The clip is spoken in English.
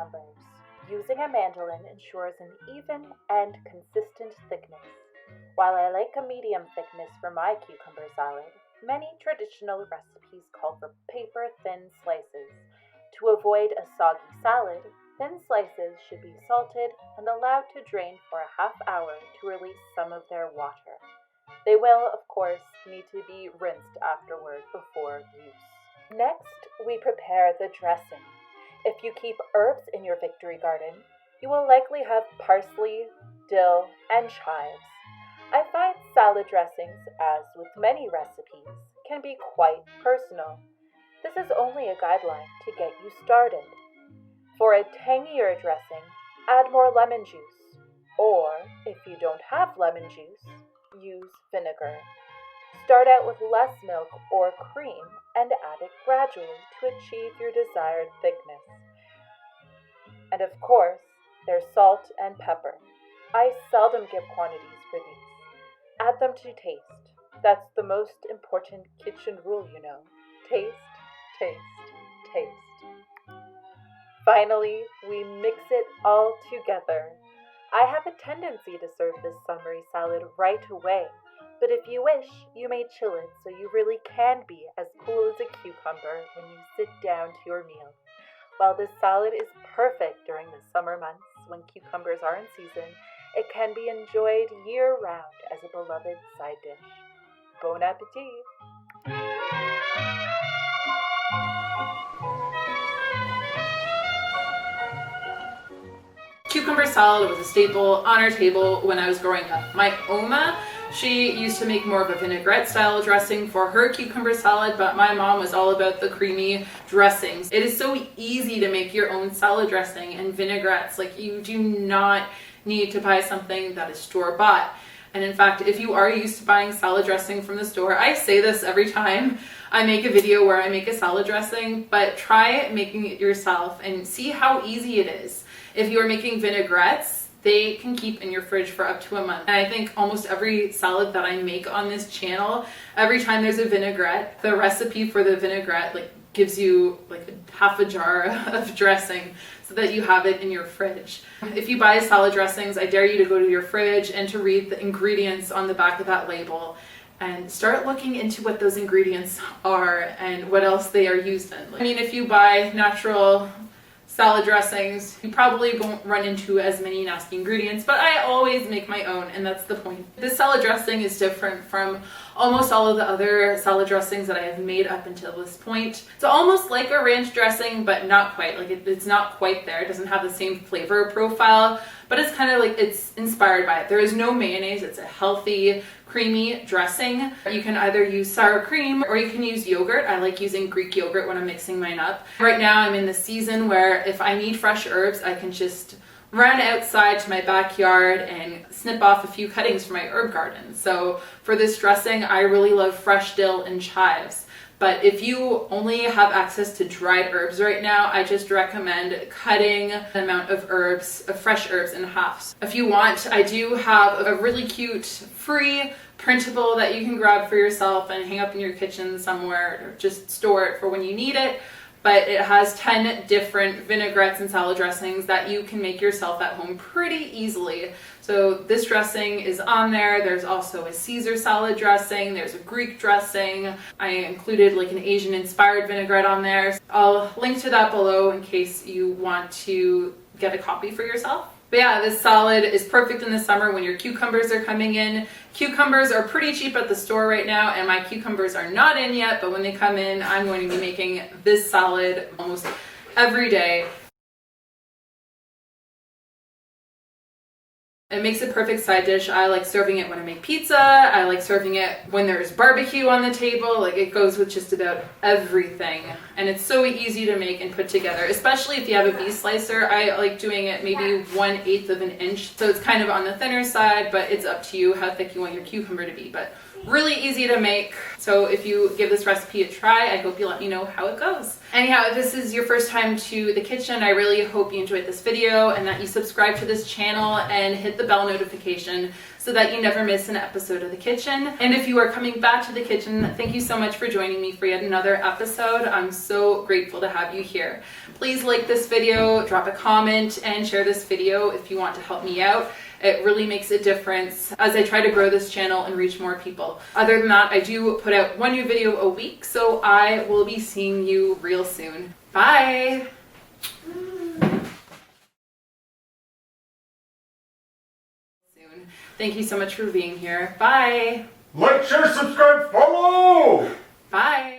cucumbers. Using a mandolin ensures an even and consistent thickness. While I like a medium thickness for my cucumber salad, many traditional recipes call for paper-thin slices. To avoid a soggy salad, thin slices should be salted and allowed to drain for a half hour to release some of their water. They will, of course, need to be rinsed afterward before use. Next, we prepare the dressing. If you keep herbs in your victory garden, you will likely have parsley, dill, and chives. I find salad dressings, as with many recipes, can be quite personal. This is only a guideline to get you started. For a tangier dressing, add more lemon juice, or if you don't have lemon juice, use vinegar. Start out with less milk or cream and add it gradually to achieve your desired thickness. And of course, there's salt and pepper. I seldom give quantities for these. Add them to taste. That's the most important kitchen rule, you know. Taste, taste, taste. Finally, we mix it all together. I have a tendency to serve this summery salad right away, but if you wish, you may chill it so you really can be as cool as a cucumber when you sit down to your meal. While this salad is perfect during the summer months when cucumbers are in season, it can be enjoyed year-round as a beloved side dish. Bon appetit! Cucumber salad was a staple on our table when I was growing up. My Oma, she used to make more of a vinaigrette style dressing for her cucumber salad, but my mom was all about the creamy dressings. It is so easy to make your own salad dressing and vinaigrettes. Like, you do not need to buy something that is store-bought. And in fact, if you are used to buying salad dressing from the store, I say this every time I make a video where I make a salad dressing, but try making it yourself and see how easy it is. If you are making vinaigrettes, they can keep in your fridge for up to a month. And I think almost every salad that I make on this channel, every time there's a vinaigrette, the recipe for the vinaigrette gives you half a jar of dressing so that you have it in your fridge. If you buy salad dressings, I dare you to go to your fridge and to read the ingredients on the back of that label and start looking into what those ingredients are and what else they are used in. I mean, if you buy natural salad dressings, you probably won't run into as many nasty ingredients, but I always make my own, and that's the point. This salad dressing is different from almost all of the other salad dressings that I have made up until this point. It's almost like a ranch dressing, but not quite. It's not quite there. It doesn't have the same flavor profile, but it's kind of it's inspired by it. There is no mayonnaise. It's a healthy, creamy dressing. You can either use sour cream or you can use yogurt. I like using Greek yogurt when I'm mixing mine up. Right now I'm in the season where if I need fresh herbs, I can just run outside to my backyard and snip off a few cuttings from my herb garden. So for this dressing, I really love fresh dill and chives. But if you only have access to dried herbs right now, I just recommend cutting the amount of fresh herbs in half. If you want, I do have a really cute free printable that you can grab for yourself and hang up in your kitchen somewhere, or just store it for when you need it. But it has 10 different vinaigrettes and salad dressings that you can make yourself at home pretty easily. So this dressing is on there. There's also a Caesar salad dressing. There's a Greek dressing. I included an Asian inspired vinaigrette on there. I'll link to that below in case you want to get a copy for yourself. But yeah, this salad is perfect in the summer when your cucumbers are coming in. Cucumbers are pretty cheap at the store right now, and my cucumbers are not in yet, but when they come in, I'm going to be making this salad almost every day. It makes a perfect side dish. I like serving it when I make pizza. I like serving it when there's barbecue on the table. It goes with just about everything. And it's so easy to make and put together, especially if you have a beef slicer. I like doing it maybe 1/8 of an inch. So it's kind of on the thinner side, but it's up to you how thick you want your cucumber to be. But really easy to make. So if you give this recipe a try, I hope you let me know how it goes. Anyhow, if this is your first time to the kitchen, I really hope you enjoyed this video and that you subscribe to this channel and hit the bell notification so that you never miss an episode of the kitchen. And if you are coming back to the kitchen, thank you so much for joining me for yet another episode. I'm so grateful to have you here. Please like this video, drop a comment, and share this video if you want to help me out. It really makes a difference as I try to grow this channel and reach more people. Other than that, I do put out one new video a week, so I will be seeing you real soon. Bye! Thank you so much for being here. Bye! Like, share, subscribe, follow! Bye!